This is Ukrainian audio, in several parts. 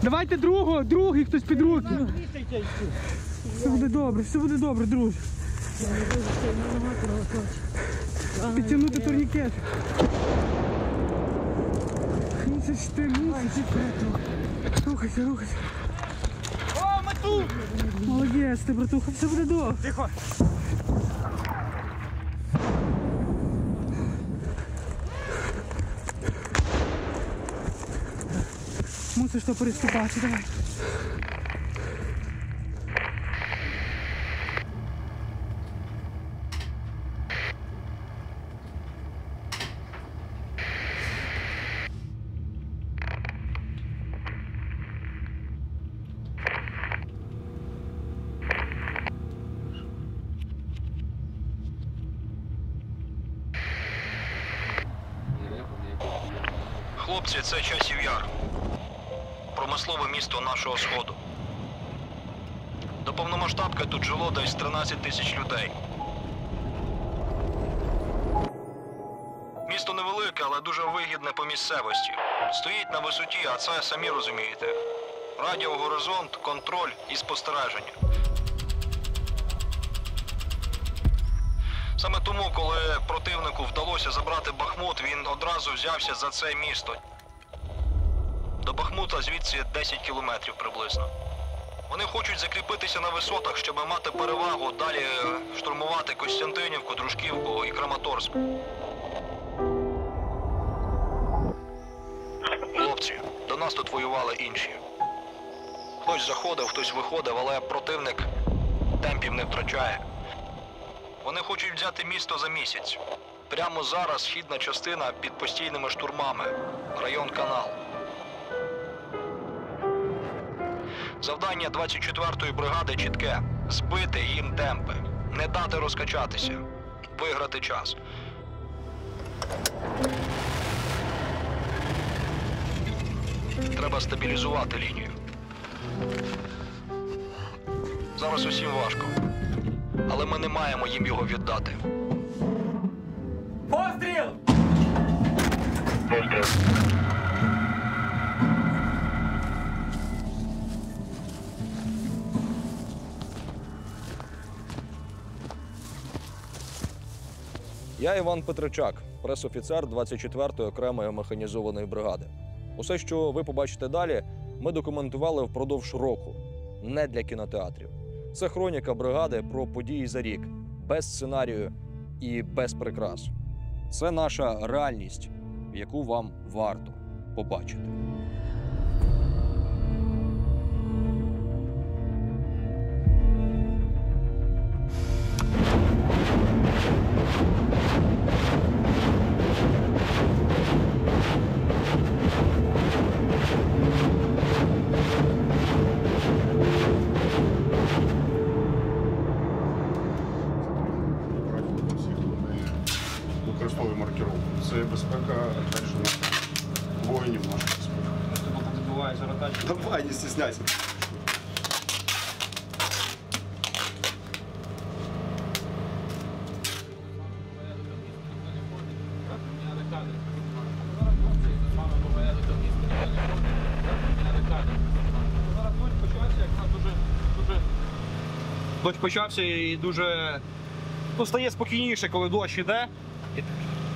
Давайте другий хтось під руки. Все буде добре, друже. Підтягнути турнікет. Мусиш ти, мусиш. Рухайся. О, ми тут! Молодець ти, братуха, все буде добре. Тихо. Мусиш то переступати, давай. Хлопці, це Часів Яр. Промислове місто нашого Сходу. До повномасштабки тут жило десь 13 тисяч людей. Місто невелике, але дуже вигідне по місцевості. Стоїть на висоті, а це, самі розумієте, радіогоризонт, контроль і спостереження. Саме тому, коли противнику вдалося забрати Бахмут, він одразу взявся за це місто. До Бахмута звідси 10 кілометрів приблизно. Вони хочуть закріпитися на висотах, щоб мати перевагу, далі штурмувати Костянтинівку, Дружківку і Краматорськ. Хлопці, до нас тут воювали інші. Хтось заходив, хтось виходив, але противник темпів не втрачає. Вони хочуть взяти місто за місяць. Прямо зараз східна частина під постійними штурмами. Район Канал. Завдання 24-ї бригади чітке. Збити їм темпи. Не дати розкачатися. Виграти час. Треба стабілізувати лінію. Зараз усім важко. Але ми не маємо їм його віддати. Постріл! Я Іван Петричак, пресофіцер 24-ї окремої механізованої бригади. Усе, що ви побачите далі, ми документували впродовж року. Не для кінотеатрів. Це хроніка бригади про події за рік. Без сценарію і без прикрас. Це наша реальність, яку вам варто побачити. Використовує маркировку. Це безпека також наших воїнів, наша безпека. Буває заротачка. Давай, не стесняйся. Дощ почався і дуже стає спокійніше, коли дощ іде.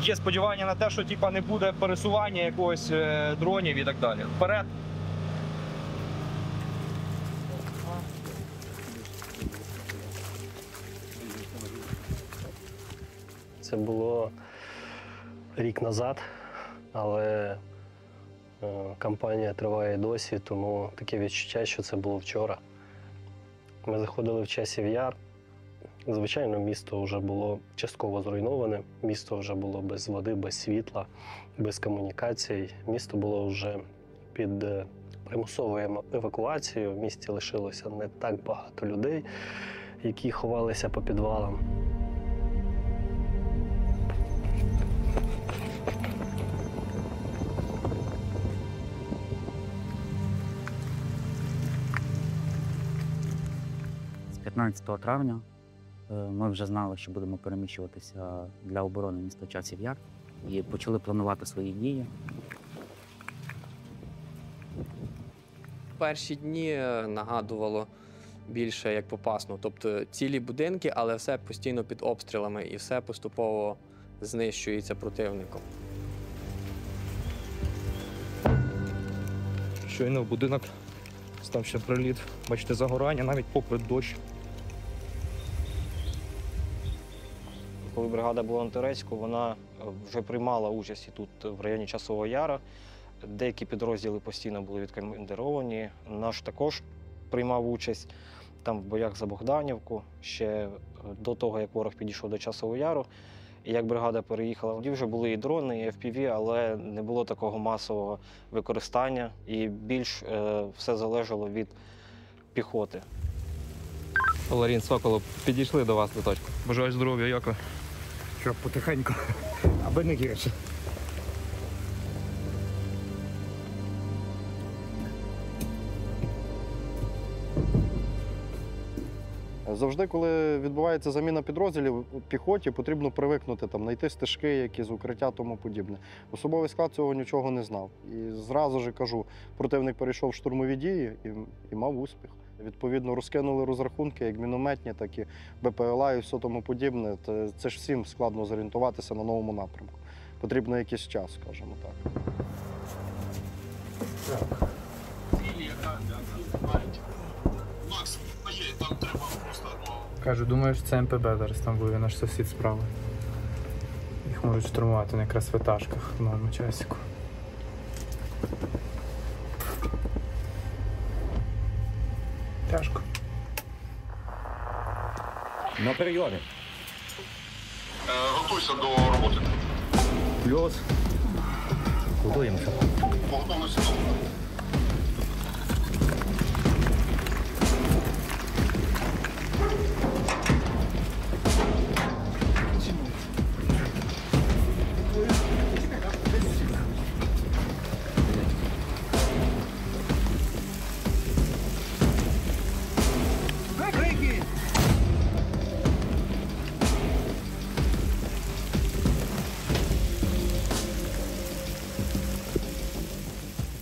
Є сподівання на те, що не буде пересування якогось дронів і так далі. Вперед! Це було рік назад, але кампанія триває досі, тому таке відчуття, що це було вчора. Ми заходили в Часів Яр. Звичайно, місто вже було частково зруйноване, місто вже було без води, без світла, без комунікацій. Місто було вже під примусовою евакуацією. В місті лишилося не так багато людей, які ховалися по підвалам. З 15 травня ми вже знали, що будемо переміщуватися для оборони міста Часів Яр і почали планувати свої дії. перші дні нагадувало більше як Попасну. Тобто цілі будинки, але все постійно під обстрілами і все поступово знищується противником. Щойно в будинок став ще приліт. Бачите, загорання навіть попри дощ. Коли бригада була на Торецьку, вона вже приймала участь і тут, в районі Часового Яру. Деякі підрозділи постійно були відкомандировані. Наш також приймав участь там в боях за Богданівку, ще до того, як ворог підійшов до Часового Яру. І як бригада переїхала, тоді вже були і дрони, і FPV, але не було такого масового використання. І більш все залежало від піхоти. Ларін, Соколов, підійшли до вас літочку. Бажаю здоров'я, Яко. Щоб потихеньку, аби не гірше. Завжди, коли відбувається заміна підрозділів, піхоті потрібно привикнути, знайти стежки, які з укриття, тому подібне. Особовий склад цього нічого не знав. І зразу ж кажу, противник перейшов в штурмові дії і мав успіх. Відповідно, розкинули розрахунки, як мінометні, так і БПЛА і все тому подібне. Це ж всім складно зорієнтуватися на новому напрямку. Потрібно якийсь час, скажімо так. Кажу, думаєш, це МПБ зараз там буде, наш сусід справа. Їх можуть штурмувати на якраз в етажках в новому часіку. Тяжко. На прийомі. Готуйся до роботи. Плюс. Готуємося. По готовності до роботи.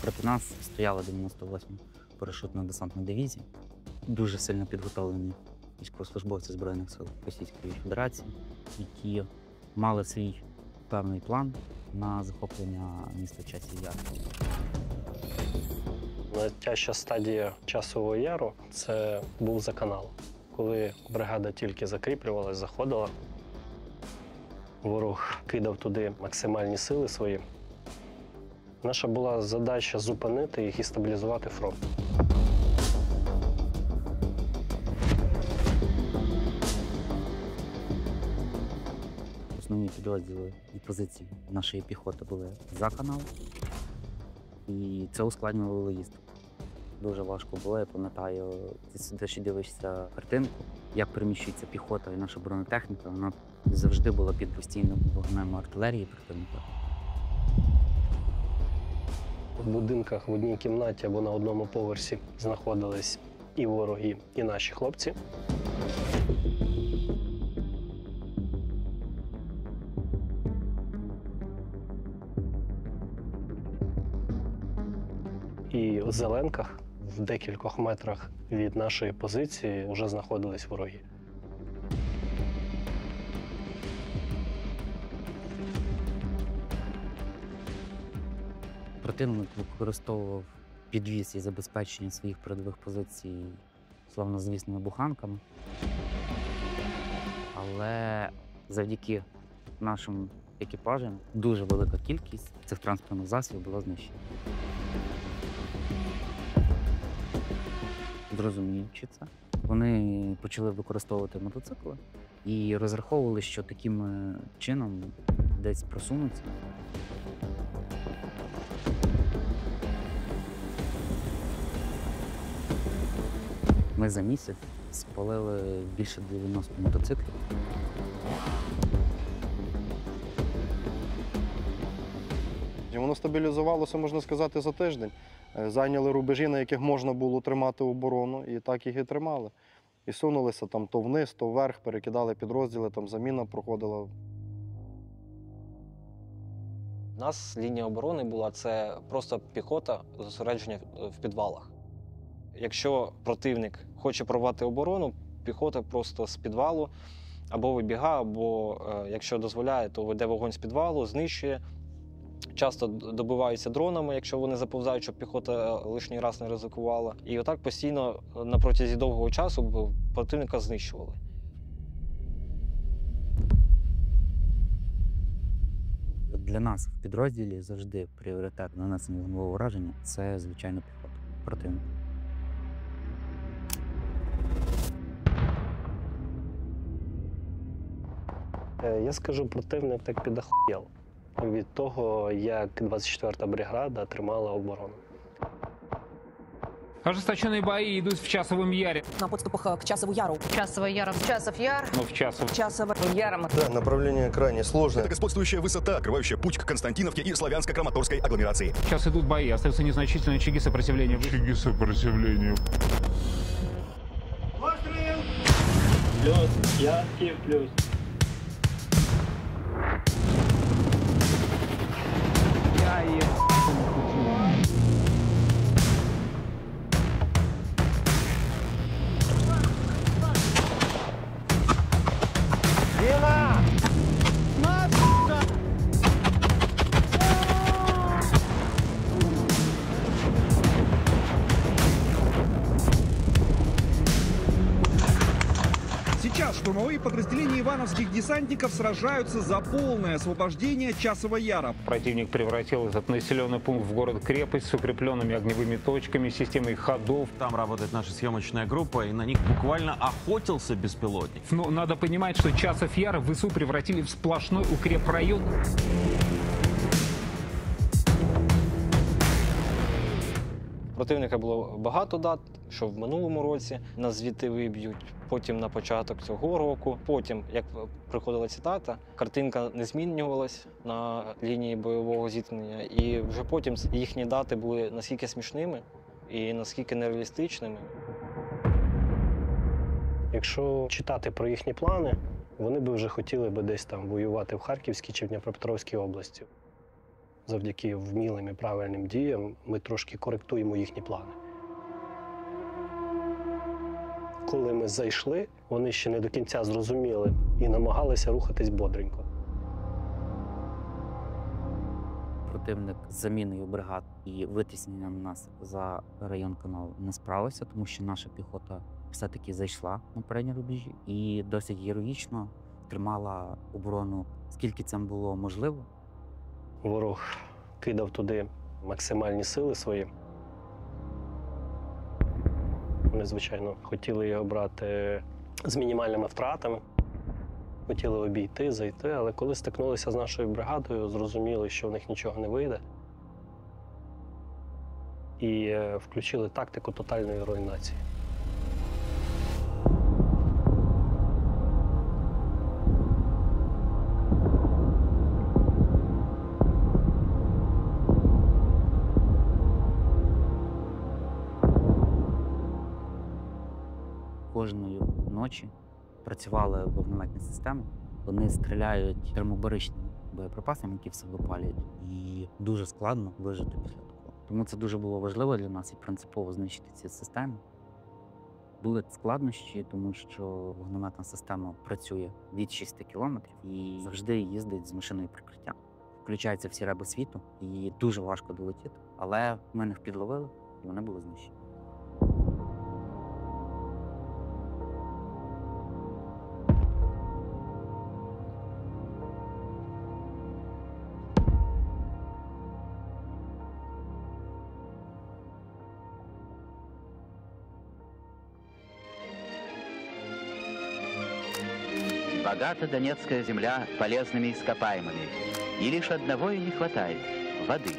Проти нас стояла 98-ма парашютно-десантна дивізія. Дуже сильно підготовлені військовослужбовці Збройних сил Російської Федерації, які мали свій певний план на захоплення міста Часів Яр. Найтяжча стадія Часового Яру – це був за канал. Коли бригада тільки закріплювалась, заходила, ворог кидав туди максимальні сили свої. Наша була задача зупинити їх і стабілізувати фронт. Основні підрозділи і позиції нашої піхоти були за каналом, і це ускладнювало логістику. Дуже важко було, я пам'ятаю, ти сидиш і дивишся картинку, як переміщується піхота і наша бронетехніка, вона завжди була під постійним вогнем артилерії противника. В будинках в одній кімнаті або на одному поверсі знаходились і вороги, і наші хлопці. І в зеленках, в декількох метрах від нашої позиції, вже знаходились вороги. Противник використовував підвіз і забезпечення своїх передових позицій славнозвісними буханками. Але завдяки нашим екіпажам дуже велика кількість цих транспортних засобів була знищена. Зрозуміючи це, вони почали використовувати мотоцикли і розраховували, що таким чином десь просунуться. Ми за місяць спалили більше 90 мотоциклів. І воно стабілізувалося, можна сказати, за тиждень. Зайняли рубежі, на яких можна було тримати оборону, і так їх і тримали. І сунулися там то вниз, то вверх, перекидали підрозділи, там заміна проходила. У нас лінія оборони була, це просто піхота, зосередження в підвалах. Якщо противник хоче прорвати оборону, піхота просто з підвалу або вибігає, або, якщо дозволяє, то веде вогонь з підвалу, знищує. Часто добиваються дронами, якщо вони заповзають, щоб піхота лишній раз не ризикувала. І отак постійно на протязі довгого часу противника знищували. Для нас в підрозділі завжди пріоритет нанесення вогневого ураження – це, звичайно, піхота противника. Я скажу, противник так підахуєл від того, як 24-та бригада тримала оборону. Ожесточенные бои идут в Часовом Яре. На подступах к Часову Яру. Часовый Яр. Часов Яр. Ну, в Часов. Часовым Яром. Да, направление крайне сложное. Это господствующая высота, открывающая путь к Константиновке и Славянско-Краматорской агломерации. Сейчас идут бои, остаются незначительные очаги сопротивления. Очаги сопротивления. Плюс, я Киев плюс. Я и... Сейчас штурмовые подразделения ивановских десантников сражаются за полное освобождение Часова Яра. Противник превратил этот населенный пункт в город-крепость с укрепленными огневыми точками, системой ходов. Там работает наша съемочная группа, и на них буквально охотился беспилотник. Но надо понимать, что Часов Яр в ВСУ превратили в сплошной укрепрайон. Противника було багато дат, що в минулому році нас звідти виб'ють, потім на початок цього року. Потім, як приходила ця дата, картинка не змінювалась на лінії бойового зіткнення. І вже потім їхні дати були наскільки смішними і наскільки нереалістичними. Якщо читати про їхні плани, вони би вже хотіли би десь там воювати в Харківській чи в Дніпропетровській області. Завдяки вмілим і правильним діям ми трошки коректуємо їхні плани. Коли ми зайшли, вони ще не до кінця зрозуміли і намагалися рухатись бодренько. Противник з заміною бригад і витісненням нас за район каналу не справився, тому що наша піхота все-таки зайшла на передні рубежі і досить героїчно тримала оборону, скільки це було можливо. Ворог кидав туди максимальні сили свої. Вони, звичайно, хотіли його брати з мінімальними втратами, хотіли обійти, зайти, але коли стикнулися з нашою бригадою, зрозуміли, що в них нічого не вийде. І включили тактику тотальної руйнації. Кожної ночі працювали вогнеметні системи. Вони стріляють термобаричними боєприпасами, які все випалюють. І дуже складно вижити після такого. Тому це дуже було важливо для нас і принципово знищити ці системи. Були складнощі, тому що вогнеметна система працює від 6 кілометрів і завжди їздить з машиною прикриття. Включаються всі реби світу і дуже важко долетіти. Але ми їх підловили і вони були знищені. Богата Донецкая земля полезными ископаемыми. И лишь одного ей не хватает – воды.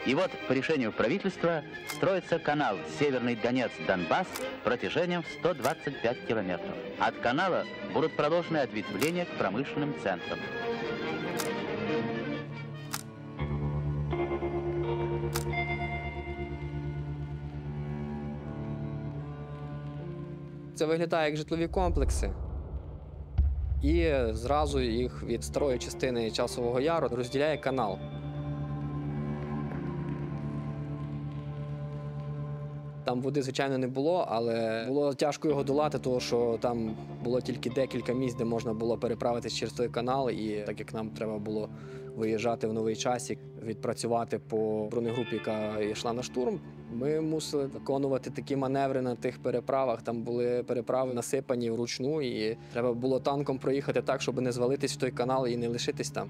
И вот по решению правительства строится канал Северный Донец-Донбасс протяжением в 125 километров. От канала будут проложены ответвления к промышленным центрам. Це виглядає як житлові комплекси. І зразу їх від старої частини Часового Яру розділяє канал. Там води, звичайно, не було, але було тяжко його долати, тому що там було тільки декілька місць, де можна було переправитися через той канал. І так як нам треба було виїжджати в Новий Часів, відпрацювати по бронегрупі, яка йшла на штурм, ми мусили виконувати такі маневри на тих переправах. Там були переправи насипані вручну, і треба було танком проїхати так, щоб не звалитись в той канал і не лишитись там.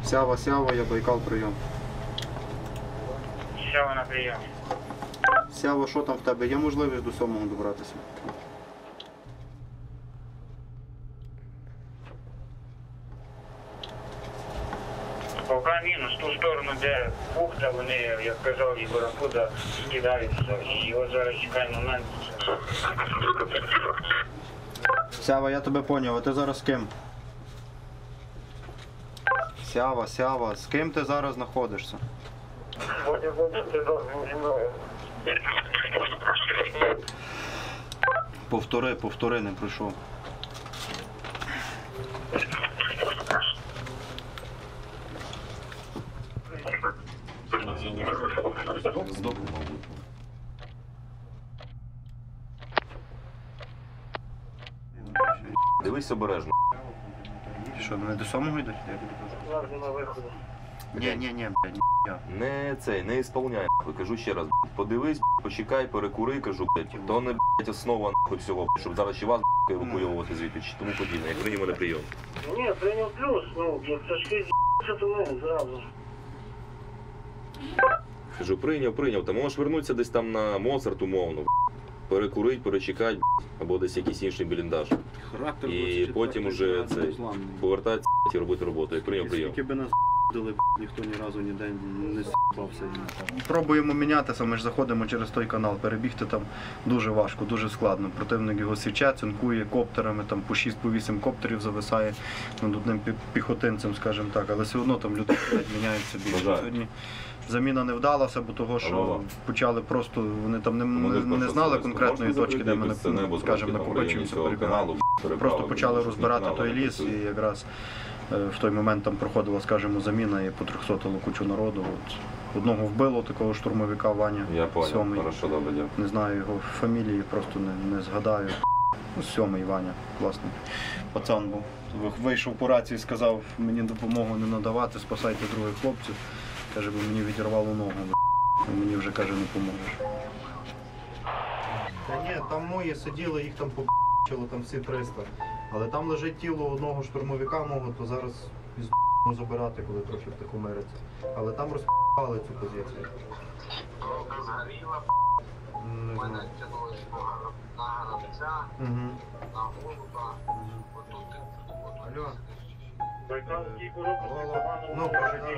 Сява, Сява, я Байкал, прийом. Сява на прийом. Сява, що там в тебе? Є можливість до 7-го добратися? Поки мінус, ту сторону, де бухта, вони, як казав Ігор, туди скидаються. І от зараз чекає момент. Сява, я тебе поняв, а ти зараз з ким? Сява, Сява, з ким ти зараз знаходишся? Повтори, не пройшов. Дивись обережно. Що, вони до 7-го йдуть? Ні, блядь, Не ісполняй, нахуй. Кажу ще раз, подивись, почекай, перекури, кажу, блядь. То не, блядь, основа, нахуй, всього, щоб зараз чи вас, блядь, евакуювати звідти, чи тому подібне. Як прийняв на прийом. Ні, прийняв плюс, ну, як тяжкий з***ся, то ми зразу. Кажу, прийняв. Та можеш вернутися десь там на Моцарт, умовно, перекурить, перечекати, або десь якийсь інший бліндаж. І потім уже повертатися і робити роботу. Як прийняв. Скільки би нас дали, ніхто ні разу ніде не с***вся. Пробуємо мінятися, ми ж заходимо через той канал. Перебігти там дуже важко, дуже складно. Противник його січе, цинкує коптерами, там по 6-8 коптерів зависає над одним піхотинцем, скажімо так. Але все одно там люди міняються більше. Сьогодні заміна не вдалася, бо того, що почали просто, вони там не знали конкретної точки, де ми, скажімо, накопичуємося, перебігали. Просто почали розбирати той ліс і якраз в той момент там проходила, скажімо, заміна і по 300-лу кучу народу. От. Одного вбило, такого штурмовика Ваня. Я понял, 7-й. хорошо, добре, дякую. Не знаю його фамілії, просто не згадаю. 7-й Ваня, власне. Пацан був. Вийшов по рації, сказав, мені допомогу не надавати, спасайте других хлопців. Каже, бо мені відірвало ногу. Мені вже, каже, не поможеш. Та ні, там мої сиділи, їх там побачило, там всі 300. Але там лежить тіло одного штурмовика мого, то зараз із***му забирати, коли трохи втихомириться. Але там розп***ли цю позицію. Не знаю. Алло. Ну,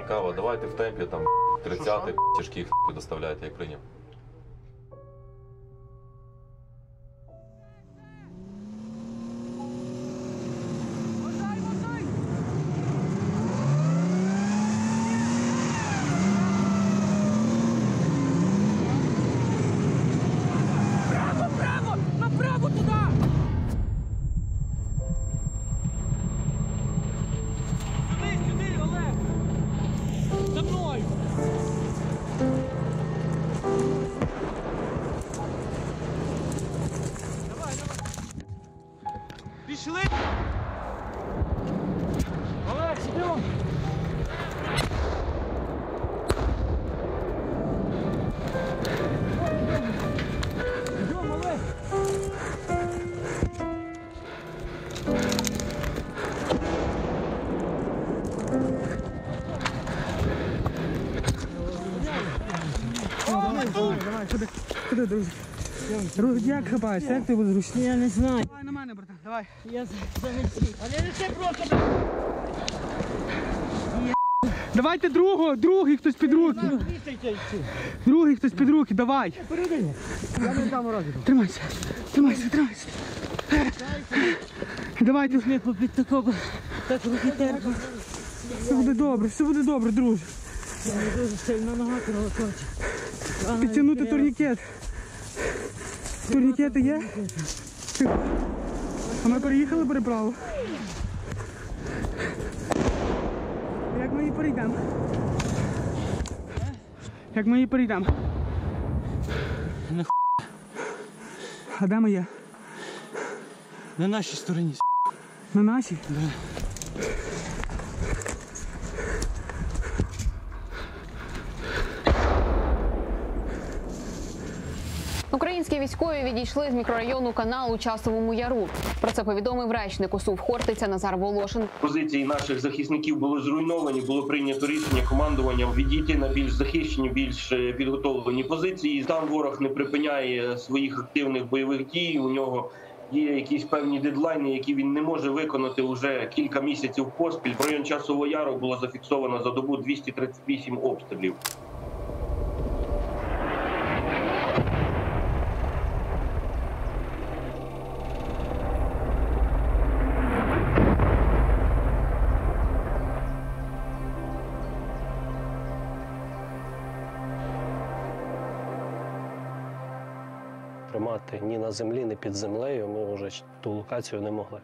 Кава, давайте в темпі, там 30-й, тяжких доставляйте, як прийняв. Направо туди! Сюди, Олег! За мною! Давай! Пішли! Олег, йдемо! Йдемо, Олег! Давай, куди, друзі? Як хапаєшся, як ти будеш зручно? Я не знаю. Давай на мене, братан, давай. Я занесу. Але не це просто, давайте другий хтось під руки. Другий хтось під руки, давай. Я не дам разу. Тримайся. Давайте сміху під такого, так рукітерку. Все буде добре, друже. Дуже сильно нога кровоточить. Підтягнути турнікет. Турнікети є? А ми переїхали переправу. Як ми її перейдемо? Як ми її перейдемо? А де ми є? На нашій стороні. На нашій? Да. Українські військові відійшли з мікрорайону Канал у Часовому Яру. Про це повідомив речник УСУ Хортиця Назар Волошин. Позиції наших захисників були зруйновані, було прийнято рішення командуванням відійти на більш захищені, більш підготовлені позиції. Там ворог не припиняє своїх активних бойових дій, у нього є якісь певні дедлайни, які він не може виконати вже кілька місяців поспіль. В районі Часового Яру було зафіксовано за добу 238 обстрілів. Тримати ні на землі, ні під землею ми вже ту локацію не могли.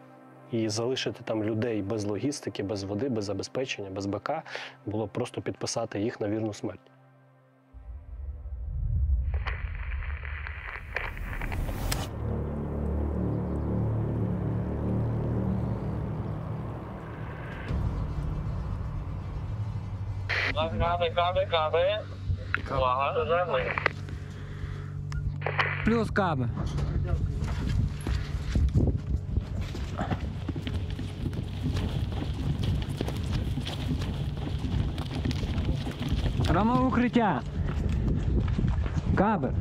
І залишити там людей без логістики, без води, без забезпечення, без БК було просто підписати їх на вірну смерть. Плюс каби. Рома, укриття. Каби.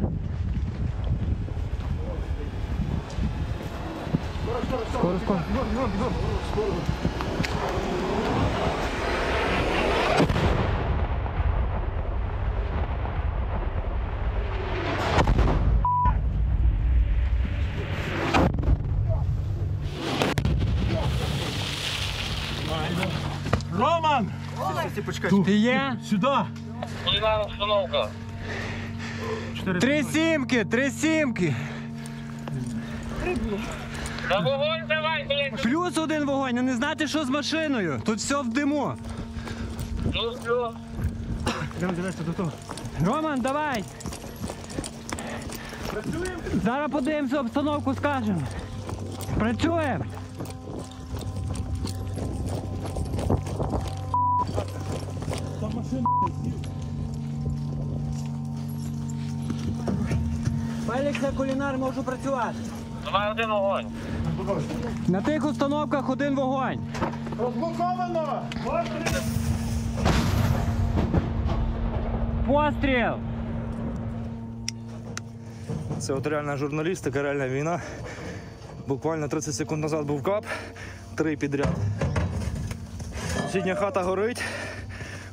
Скоро. Роман! Ти є? Сюди! Полігана установка. 3 сімки! На вогонь давай, блядь! Плюс 1 вогонь, а не знати, що з машиною. Тут все в диму. Ну все. Йдемо дивитися до того. Роман, давай! Зараз подивимося обстановку, скажемо. Працюємо! Фелікс, кулінар, можу працювати. Давай 1 вогонь. На тих установках 1 вогонь. Розблоковано! Постріл! Це от реальна журналістика, реальна війна. Буквально 30 секунд назад був кап, 3 підряд. Сусідня хата горить,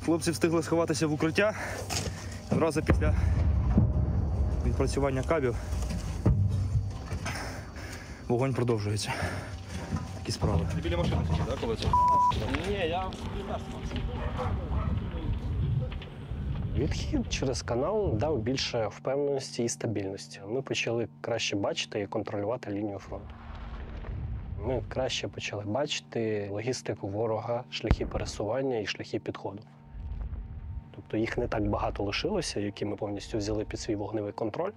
хлопці встигли сховатися в укриття. Одразу після відпрацювання кабів вогонь продовжується. Такі справи. Ти біля машини сидів, так, коли це? Ні, я Відхід через канал дав більше впевненості і стабільності. Ми почали краще бачити і контролювати лінію фронту. Ми краще почали бачити логістику ворога, шляхи пересування і шляхи підходу. Тобто їх не так багато лишилося, які ми повністю взяли під свій вогневий контроль.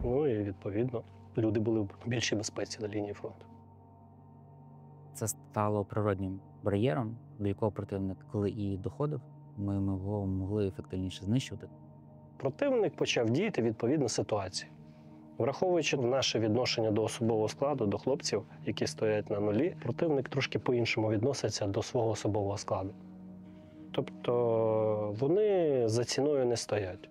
Ну і відповідно люди були в більшій безпеці на лінії фронту. Це стало природнім бар'єром, до якого противник, коли і доходив, ми його могли ефективніше знищувати. Противник почав діяти відповідно ситуації. Враховуючи наше відношення до особового складу, до хлопців, які стоять на нулі, противник трошки по-іншому відноситься до свого особового складу. Тобто вони за ціною не стоять.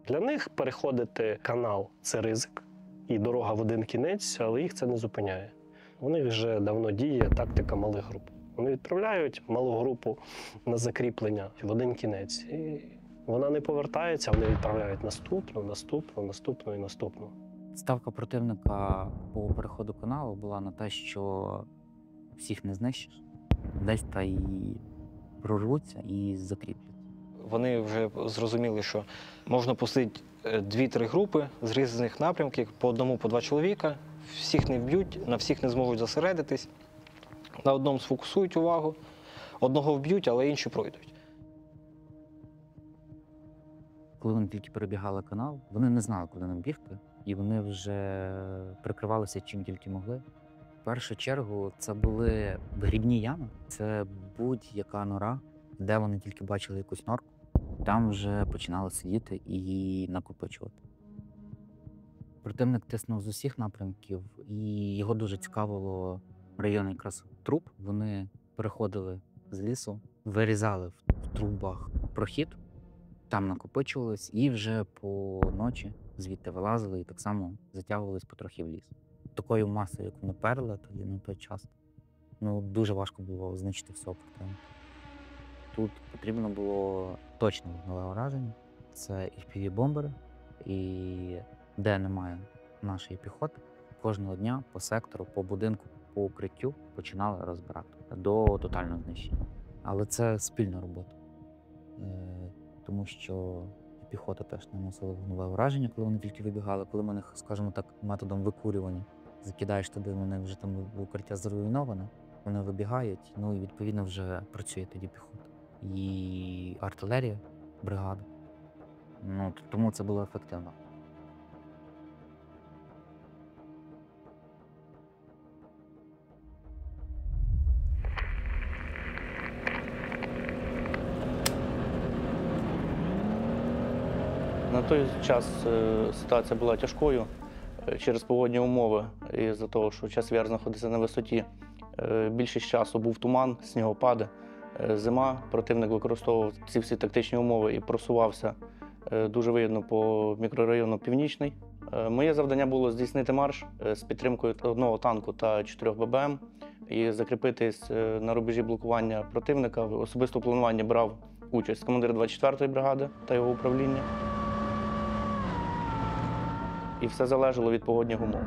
Для них переходити канал – це ризик і дорога в один кінець, але їх це не зупиняє. У них вже давно діє тактика малих груп. Вони відправляють малу групу на закріплення в один кінець. І вона не повертається, вони відправляють наступну і наступну. Ставка противника по переходу каналу була на те, що всіх не знищиш, десь та й прорвуться і закріпляться. Вони вже зрозуміли, що можна пустити 2-3 групи з різних напрямків, по одному, по 2 чоловіка. Всіх не вб'ють, на всіх не зможуть зосередитись. На одному сфокусують увагу, одного вб'ють, але інші пройдуть. Коли вони тільки перебігали канал, вони не знали, куди нам бігти, і вони вже прикривалися чим тільки могли. В першу чергу це були грібні ями, це будь-яка нора, де вони тільки бачили якусь норку, там вже починали сидіти і накопичувати. Противник тиснув з усіх напрямків, і його дуже цікавило район якраз труб. Вони переходили з лісу, вирізали в трубах прохід, там накопичувались і вже по ночі звідти вилазили і так само затягувались потрохи в ліс. Такою масою, як вони перли тоді на той час, дуже важко було знищити всього противника. Тут потрібно було точне вогневе ураження. Це FPV-бомбери, і де немає нашої піхоти, кожного дня по сектору, по будинку, по укриттю починали розбирати до тотального знищення. Але це спільна робота, тому що піхота теж наносила вогневе ураження, коли вони тільки вибігали, коли ми них, скажімо так, методом викурювання закидаєш туди, вони вже там в укриття зруйноване, вони вибігають, і відповідно вже працює тоді піхота. І артилерія, бригада. Тому це було ефективно. На той час ситуація була тяжкою через погодні умови. І за того, що Часів-Яр знаходиться на висоті, більшість часу був туман, снігопади, зима. Противник використовував ці всі тактичні умови і просувався дуже вигідно по мікрорайону Північний. Моє завдання було здійснити марш з підтримкою одного танку та 4 ББМ і закріпитись на рубежі блокування противника. В особистому плануванні брав участь командир 24-ї бригади та його управління. І все залежало від погодних умов.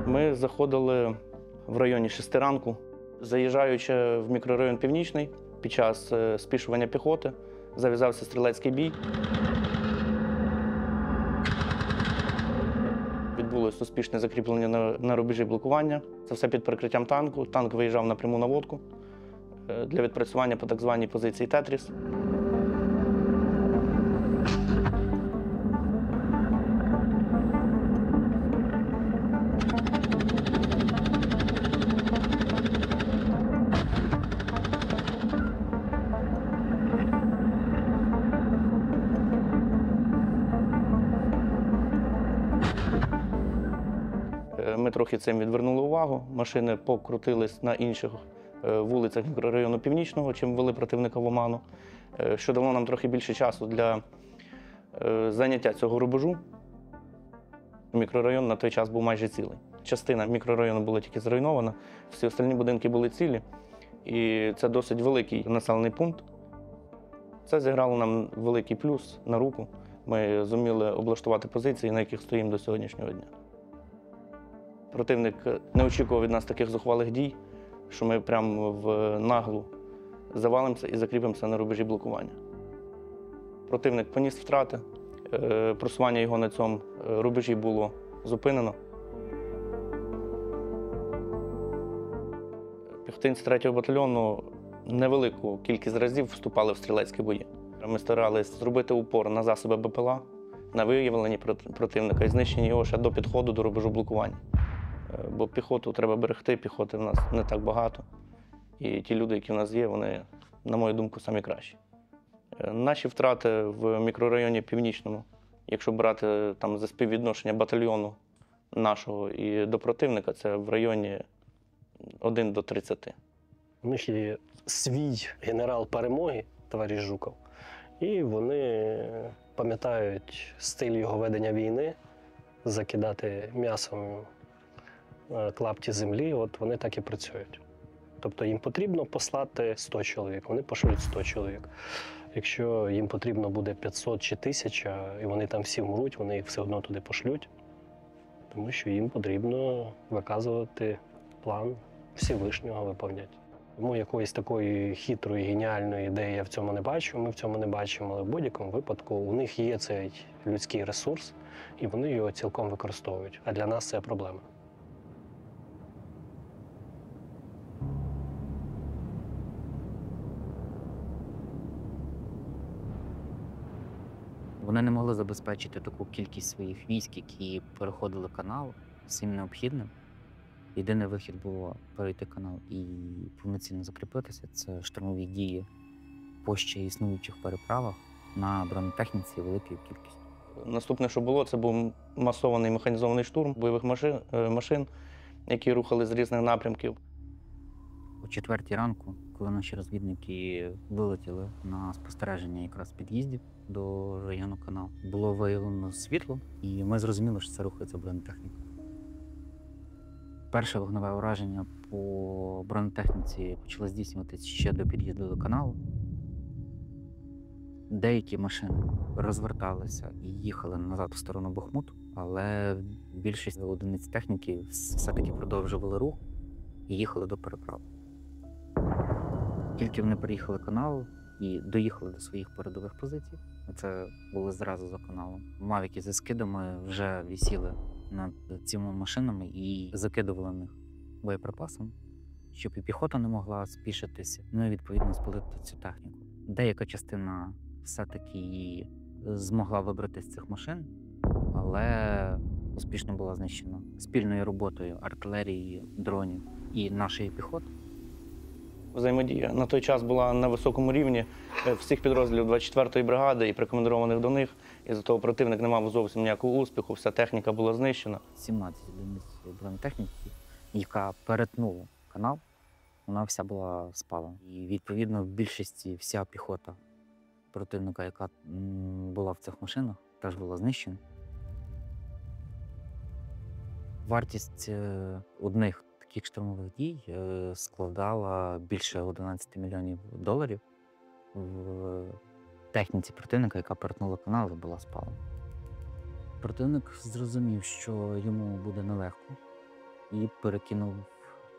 Ми заходили в районі 6 ранку, заїжджаючи в мікрорайон Північний, під час спішування піхоти зав'язався стрілецький бій. Відбулося успішне закріплення на рубежі блокування. Це все під прикриттям танку. Танк виїжджав на пряму наводку для відпрацювання по так званій позиції «Тетріс». Ми трохи цим відвернули увагу. Машини покрутились на інших вулицях мікрорайону Північного, чим ввели противника в оману, що дало нам трохи більше часу для заняття цього рубежу. Мікрорайон на той час був майже цілий. Частина мікрорайону була тільки зруйнована, всі остальні будинки були цілі. І це досить великий населений пункт. Це зіграло нам великий плюс на руку. Ми зуміли облаштувати позиції, на яких стоїмо до сьогоднішнього дня. Противник не очікував від нас таких зухвалих дій, що ми прямо в наглу завалимося і закріпимося на рубежі блокування. Противник поніс втрати, просування його на цьому рубежі було зупинено. Піхотинці 3-го батальйону невелику кількість разів вступали в стрілецькі бої. Ми старалися зробити упор на засоби БПЛА, на виявлення противника і знищення його ще до підходу до рубежу блокування. Бо піхоту треба берегти, піхоти в нас не так багато. І ті люди, які в нас є, вони, на мою думку, самі кращі. Наші втрати в мікрорайоні Північному, якщо брати там за співвідношення батальйону нашого і до противника, це в районі 1 до 30. У них є свій генерал перемоги, товариш Жуков, і вони пам'ятають стиль його ведення війни, закидати м'ясом клапті землі, от вони так і працюють. Тобто їм потрібно послати 100 чоловік, вони пошлють 100 чоловік. Якщо їм потрібно буде 500 чи 1000, і вони там всі вмруть, вони їх все одно туди пошлють, тому що їм потрібно виказувати план Всевишнього виповнять. Тому якоїсь такої хитрої, геніальної ідеї я в цьому не бачу, ми в цьому не бачимо, але в будь-якому випадку у них є цей людський ресурс, і вони його цілком використовують. А для нас це проблема. Вони не могли забезпечити таку кількість своїх військ, які переходили канал всім необхідним. Єдиний вихід було перейти канал і повноцінно закріпитися. Це штурмові дії по ще існуючих переправах на бронетехніці великою кількістю. Наступне, що було, це був масований механізований штурм бойових машин, які рухали з різних напрямків. О 4-й ранку, коли наші розвідники вилетіли на спостереження якраз під'їздів до району каналу, було виявлено світло, і ми зрозуміли, що це рухається бронетехніка. Перше вогневе ураження по бронетехніці почало здійснюватися ще до під'їзду до каналу. Деякі машини розверталися і їхали назад в сторону Бахмуту, але більшість одиниць техніки все-таки продовжували рух і їхали до переправ. Тільки вони переїхали канал і доїхали до своїх передових позицій, це були зразу за каналом. Мавіки зі скидами вже висіли над цими машинами і закидували них боєприпасом, щоб і піхота не могла спішитися, ну і відповідно спалити цю техніку. Деяка частина все-таки змогла вибрати з цих машин, але успішно була знищена спільною роботою артилерії, дронів і нашої піхоти. Взаємодія на той час була на високому рівні всіх підрозділів 24-ї бригади і прикомандированих до них. Із-за того противник не мав зовсім ніякого успіху, вся техніка була знищена. 17 одиниць бронетехніки, яка перетнула канал, вона вся була спалена. І відповідно в більшості вся піхота противника, яка була в цих машинах, теж була знищена. Вартість одних таких штурмових дій складала більше 11 мільйонів доларів в техніці противника, яка перетнула канал і була спалена. Противник зрозумів, що йому буде нелегко, і перекинув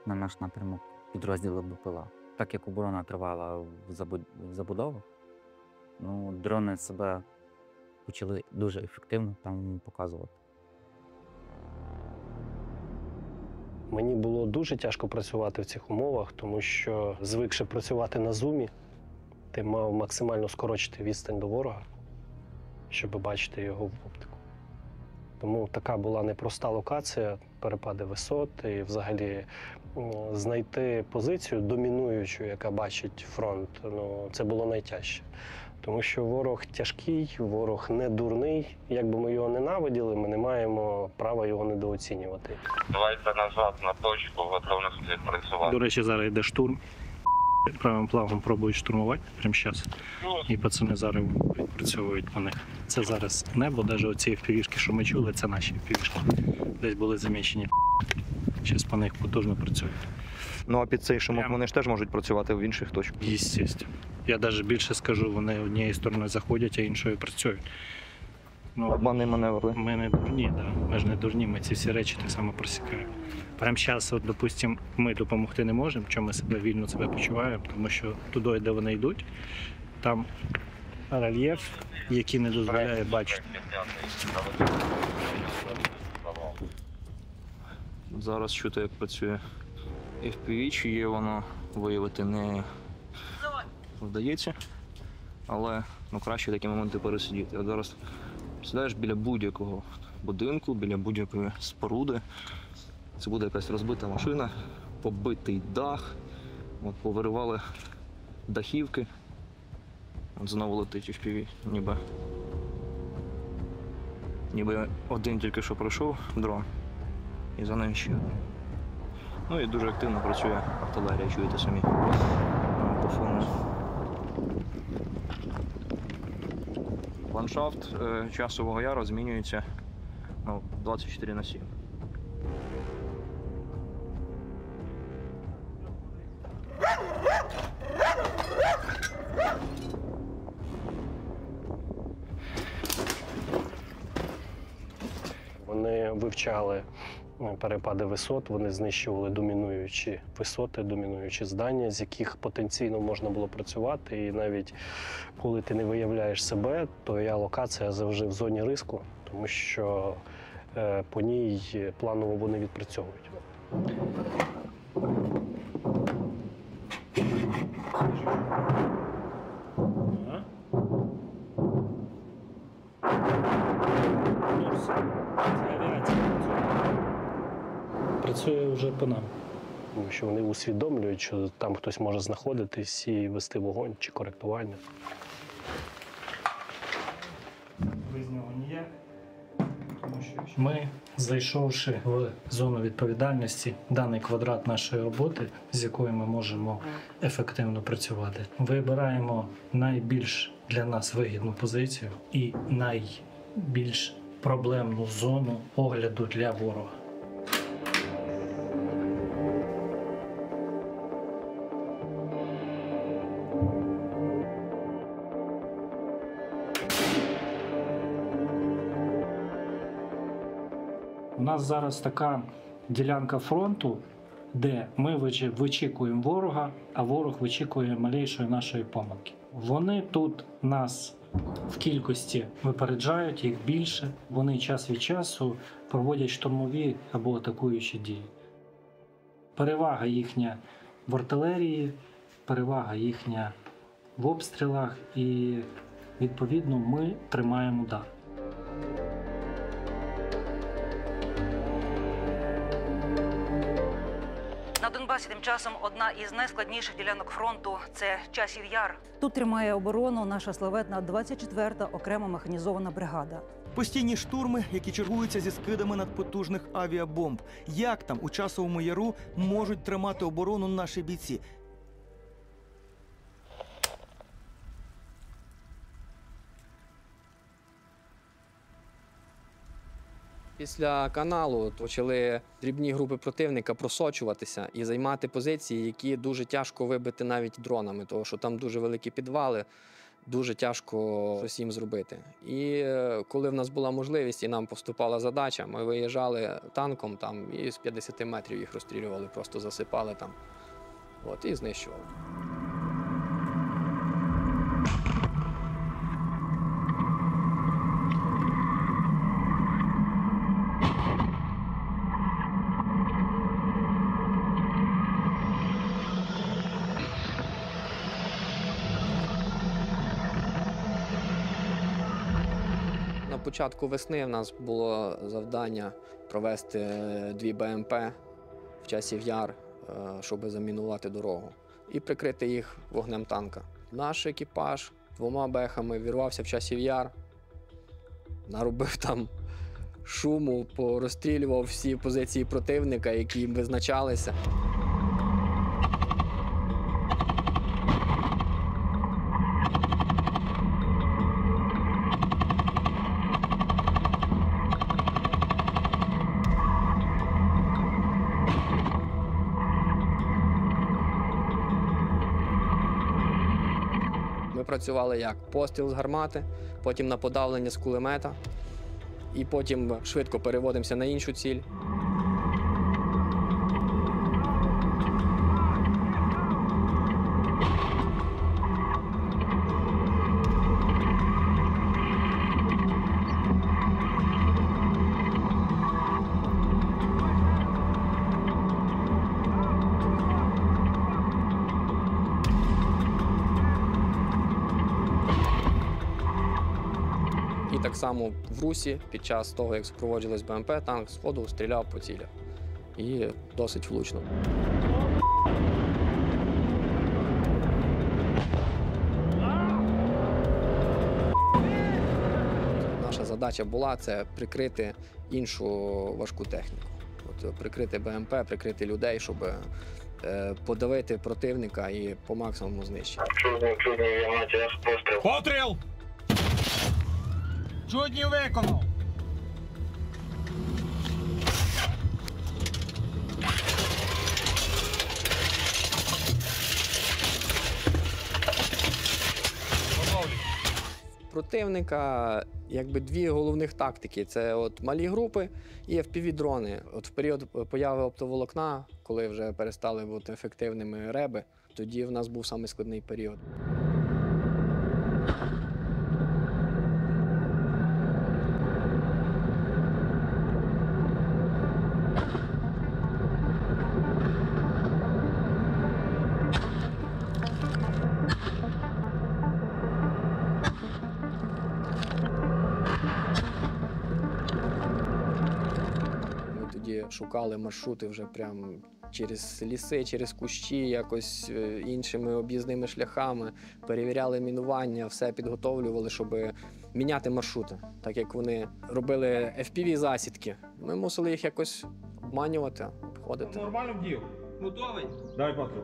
на наш напрямок підрозділи БПЛА. Так як оборона тривала в забудовах, дрони себе почали дуже ефективно там показувати. Мені було дуже тяжко працювати в цих умовах, тому що, звикши працювати на зумі, ти мав максимально скорочити відстань до ворога, щоб бачити його в оптику. Тому така була непроста локація, перепади висот, і взагалі знайти позицію домінуючу, яка бачить фронт, це було найтяжче. Тому що ворог тяжкий, ворог не дурний. Якби ми його ненавиділи, ми не маємо права його недооцінювати. Давайте назад на точку, готовності працювати. До речі, зараз йде штурм. Правим плавом пробують штурмувати прямо зараз. І пацани зараз відпрацьовують по них. Це зараз небо, навіть оці FPV-шки, що ми чули, це наші FPV-шки. Десь були заміщені. Зараз по них потужно працюють. Ну а під цей шумок вони ж теж можуть працювати в інших точках? Звісно. Я навіть більше скажу, вони однією стороною заходять, а іншою працюють. Обманні маневри. Ми не дурні, да. Ми ж не дурні, ми ці всі речі так само просікаємо. Прямо зараз, допустимо, ми допомогти не можемо, чому ми себе вільно себе почуваємо, тому що туди, де вони йдуть, там рельєф, який не дозволяє бачити. Зараз чути, як працює FPV, чи є воно, виявити не вдається, але краще такі моменти пересидіти. От зараз сідаєш біля будь-якого будинку, біля будь-якої споруди. Це буде якась розбита машина, побитий дах, повиривали дахівки. От знову летить FPV, ніби один тільки що пройшов дрон, і за ним ще. Ну і дуже активно працює артилерія, чуєте самі по фону. Ландшафт Часового Яру змінюється 24/7. вивчали перепади висот, вони знищували домінуючі висоти, домінуючі здання, з яких потенційно можна було працювати. І навіть коли ти не виявляєш себе, твоя локація завжди в зоні риску, тому що по ній планово вони відпрацьовують. Працює вже по нам. Тому що вони усвідомлюють, що там хтось може знаходитись і вести вогонь чи коректування. Без нього ніяк. Ми, зайшовши в зону відповідальності, даний квадрат нашої роботи, з якою ми можемо ефективно працювати, вибираємо найбільш для нас вигідну позицію і найбільш проблемну зону огляду для ворога. У нас зараз така ділянка фронту, де ми вичікуємо ворога, а ворог вичікує малейшої нашої помилки. Вони тут нас в кількості випереджають, їх більше. Вони час від часу проводять штурмові або атакуючі дії. Перевага їхня в артилерії, перевага їхня в обстрілах і, відповідно, ми тримаємо удар. На Донбасі тим часом одна із найскладніших ділянок фронту – це Часів Яр. Тут тримає оборону наша славетна 24-та окрема механізована бригада. Постійні штурми, які чергуються зі скидами надпотужних авіабомб. Як там у Часовому Яру можуть тримати оборону наші бійці? Після каналу почали дрібні групи противника просочуватися і займати позиції, які дуже тяжко вибити навіть дронами, тому що там дуже великі підвали, дуже тяжко щось їм зробити. І коли в нас була можливість і нам поступала задача, ми виїжджали танком там і з 50 метрів їх розстрілювали, просто засипали там і знищували. На початку весни в нас було завдання провести 2 БМП в Часів Яр, щоб замінувати дорогу, і прикрити їх вогнем танка. Наш екіпаж 2 бехами вірвався в Часів Яр, наробив там шуму, порозстрілював всі позиції противника, які їм визначалися. Ми працювали як? Постріл з гармати, потім на подавлення з кулемета, і потім швидко переводимося на іншу ціль. І так само в Русі, під час того, як супроводжувалась БМП, танк з ходу стріляв по цілях. І досить влучно. Наша задача була це прикрити іншу важку техніку. Прикрити БМП, прикрити людей, щоб подавити противника і по максимуму знищити. Постріл! Чудні виконав! Противника Якби дві головних тактики – це от малі групи і FPV-дрони. От в період появи оптоволокна, коли вже перестали бути ефективними реби, тоді в нас був самий складний період. Шукали маршрути вже прямо через ліси, через кущі, якось іншими об'їзними шляхами, перевіряли мінування, все підготовлювали, щоб міняти маршрути. Так як вони робили FPV-засідки, ми мусили їх якось обманювати, обходити. Нормально вдів. Готовий? Дай патрон.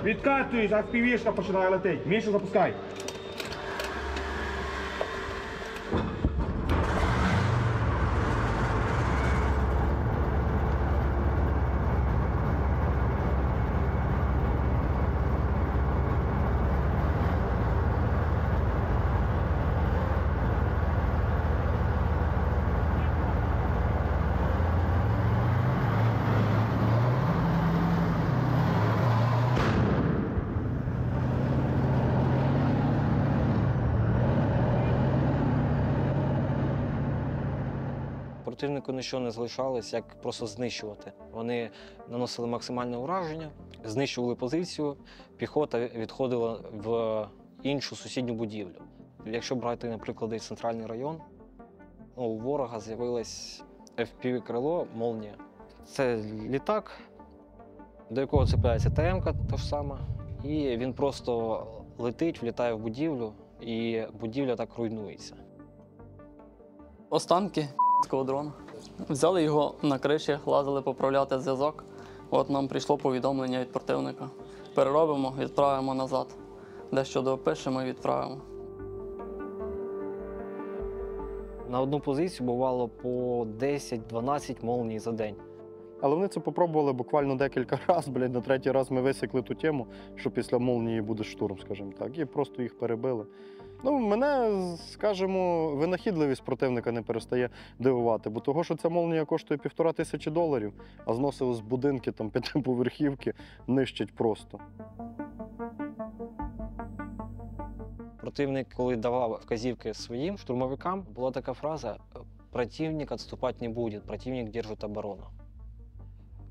Відкатуєш, а FPV-шка починає летить. Міша, запускай. Противнику нічого не залишалось, як просто знищувати. Вони наносили максимальне ураження, знищували позицію, піхота відходила в іншу сусідню будівлю. Якщо брати, наприклад, центральний район, у ворога з'явилось FPV-крило «Молнія». Це літак, до якого цепляється ТМ-ка та ж сама, і він просто летить, влітає в будівлю, і будівля так руйнується. Останки дрона. Взяли його на криші, лазили поправляти зв'язок. От нам прийшло повідомлення від противника. Переробимо, відправимо назад. Дещо допишемо і відправимо. На одну позицію бувало по 10-12 молній за день. Але вони це попробували буквально декілька разів, на третій раз ми висікли ту тему, що після молнії буде штурм, скажімо так, і просто їх перебили. Мене, скажімо, винахідливість противника не перестає дивувати, бо того, що ця молнія коштує $1500, а зносили з будинки, там, 5-поверхівки, нищить просто. Противник, коли давав вказівки своїм штурмовикам, була така фраза «противник відступати не буде, противник держить оборону».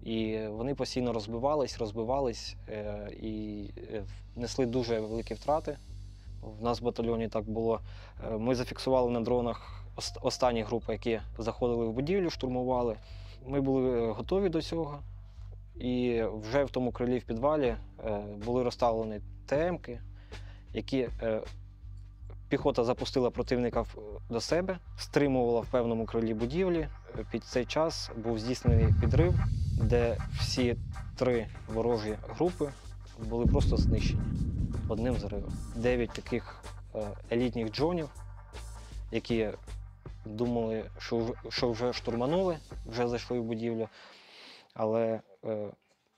І вони постійно розбивались і несли дуже великі втрати. У нас в батальйоні так було. Ми зафіксували на дронах останні групи, які заходили в будівлю, штурмували. Ми були готові до цього. І вже в тому крилі в підвалі були розставлені ТМ-ки, які піхота запустила противника до себе, стримувала в певному крилі будівлі. Під цей час був здійснений підрив, де всі 3 ворожі групи були просто знищені одним зривом. 9 таких елітних джонів, які думали, що вже штурманули, вже зайшли в будівлю, але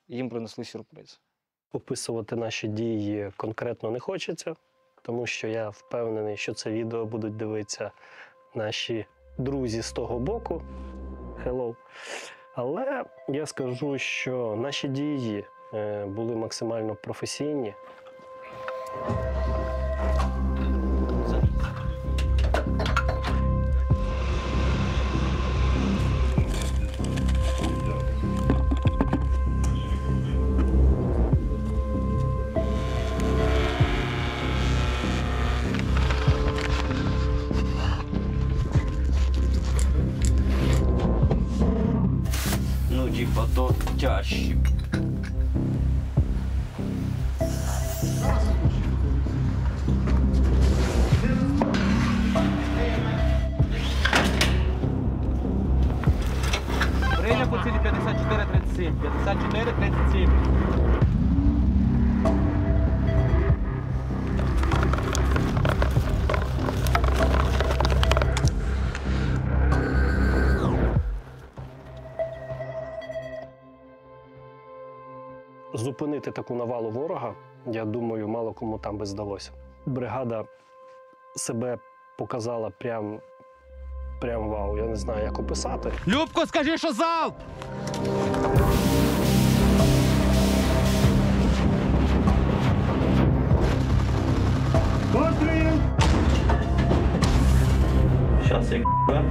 їм принесли сюрприз. Описувати наші дії конкретно не хочеться, тому що я впевнений, що це відео будуть дивитися наші друзі з того боку. Hello. Але я скажу, що наші дії були максимально професійні. Ну, типа, то тяжче. Прийняв по цілі 54-37. 54-37. Зупинити таку навалу ворога, я думаю, мало кому там би здалося. бригада себе показала прям вау. Я не знаю, як описати. Любко, скажи, що залп! Постріл! Щас як там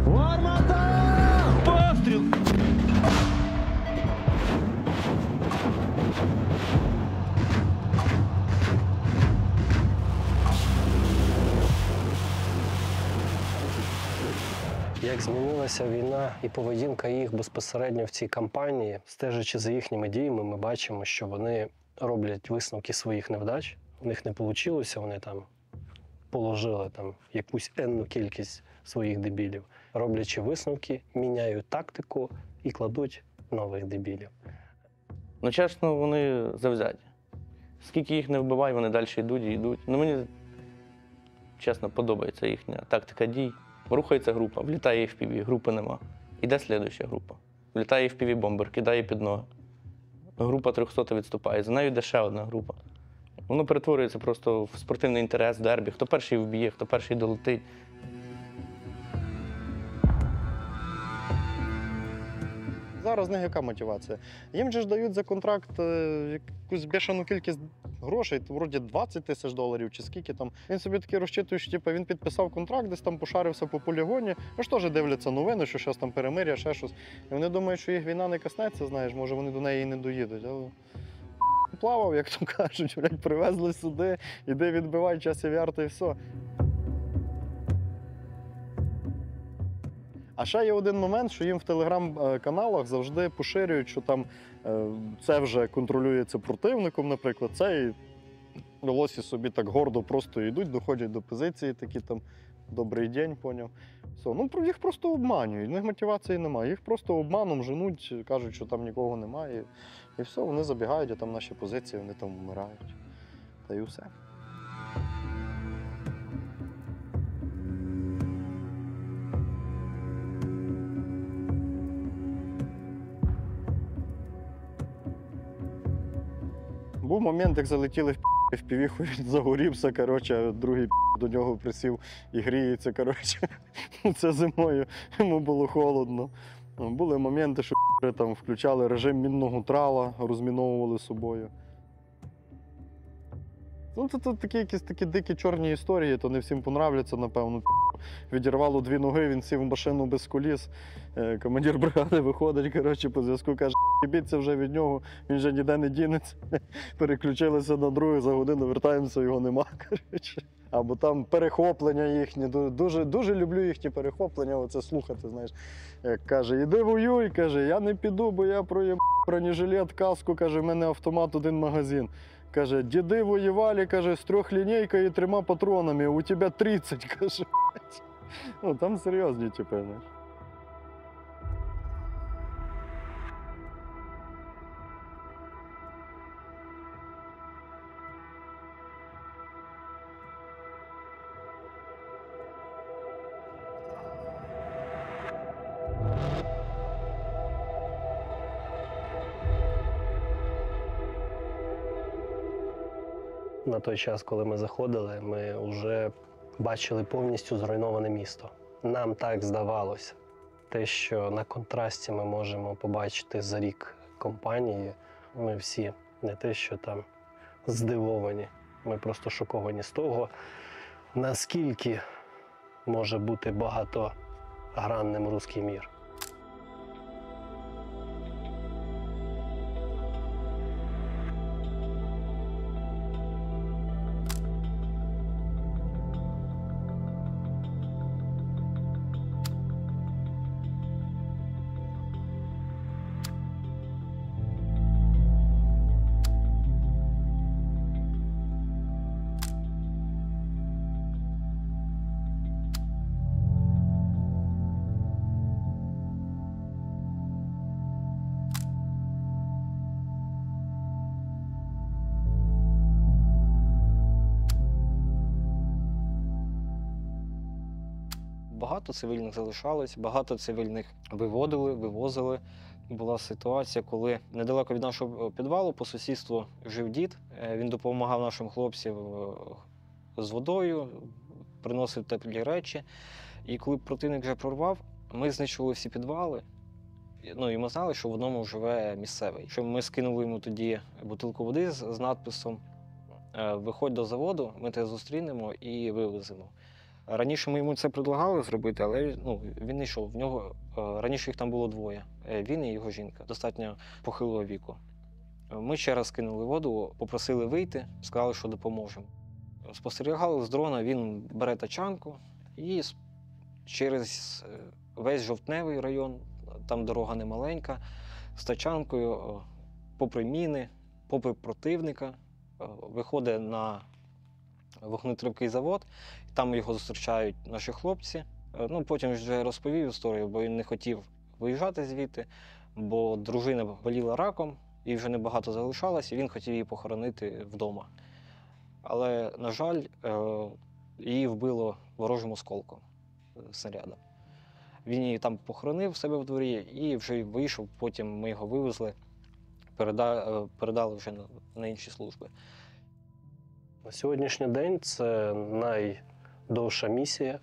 Гармата! Постріл! Як змінилася війна і поведінка їх безпосередньо в цій кампанії, стежачи за їхніми діями, ми бачимо, що вони роблять висновки своїх невдач. У них не вийшло, вони там положили там якусь енну кількість своїх дебілів. Роблячи висновки, міняють тактику і кладуть нових дебілів. Ну, чесно, вони завзяті. Скільки їх не вбиває, вони далі йдуть і йдуть. Ну, мені, чесно, подобається їхня тактика дій. Рухається група, влітає FPV, групи нема. Іде слідуюча група. Влітає FPV-бомбер, кидає під ноги. Група 300 відступає, за нею йде ще одна група. Воно перетворюється просто в спортивний інтерес, дербі. Хто перший вб'є, хто перший долетить. Зараз в них яка мотивація? Їм же ж дають за контракт якусь бешену кількість грошей, вроді 20 тисяч доларів чи скільки там. Він собі таки розчитує, що типу, він підписав контракт, десь там пошарився по полігоні. Ви ж теж дивляться новини, що щось там перемир'я, ще щось. І вони думають, що їх війна не коснеться, знаєш, може вони до неї і не доїдуть. Але плавав, як то кажуть, блядь, привезли сюди, іди відбивай часів яр, та й все. А ще є один момент, що їм в телеграм-каналах завжди поширюють, що там це вже контролюється противником, наприклад, це і лосі собі так гордо просто йдуть, доходять до позиції, такі там добрий день, поняв. Все. Ну, їх просто обманюють, в них мотивації немає. Їх просто обманом женуть, кажуть, що там нікого немає. І все, вони забігають, а там наші позиції, вони там вмирають. Та й усе. Був момент, як залетіли в півіху, він загорівся, коротше, а другий до нього присів і гріється, коротше. Це зимою, йому було холодно. Були моменти, що там включали режим мінного трала, розміновували собою. Ну, це такі якісь такі дикі чорні історії, то не всім понравляться, напевно. Відірвало 2 ноги, він сів в машину без коліс. Командир бригади виходить, коротше, по зв'язку, каже, їбіться вже від нього, він вже ніде не дінеться. Переключилися на другий, за годину вертаємося, його нема, коротше. Або там перехоплення їхні, дуже люблю їхні перехоплення, оце слухати, знаєш. Як каже, іди воюй, каже, я не піду, бо я проїб бронежилет, каску, каже, в мене автомат, 1 магазин. Каже, діди воювали, каже, з 3 лінійкою і 3 патронами, у тебе 30, каже. Ну, там серйозні типи, знаєш. На той час, коли ми заходили, ми вже бачили повністю зруйноване місто. Нам так здавалося. Те, що на контрасті ми можемо побачити за рік компанії, ми всі не те, що там здивовані, ми просто шоковані з того, наскільки може бути багатогранним руський мір. Багато цивільних залишалось, багато цивільних вивозили. Була ситуація, коли недалеко від нашого підвалу по сусідству жив дід. Він допомагав нашим хлопцям з водою, приносив теплі речі. І коли противник вже прорвав, ми знищували всі підвали. Ну, і ми знали, що в одному живе місцевий. Що ми скинули йому тоді бутилку води з надписом «Виходь до заводу, ми тебе зустрінемо і вивеземо». Раніше ми йому це предлагали зробити, але він не йшов. В нього раніше їх там було двоє. Він і його жінка, достатньо похилого віку. Ми ще раз кинули воду, попросили вийти, сказали, що допоможемо. Спостерігали з дрона, він бере тачанку і через весь Жовтневий район, там дорога немаленька, з тачанкою, попри міни, попри противника, виходить на вогнетривкий завод, там його зустрічають наші хлопці. Потім вже розповів історію, бо він не хотів виїжджати звідти, бо дружина боліла раком, їй вже небагато залишалось, і він хотів її похоронити вдома. Але, на жаль, її вбило ворожим осколком снаряда. Він її там похоронив в себе в дворі і вже вийшов, потім ми його вивезли, передали вже на інші служби. На сьогоднішній день це найдовша місія,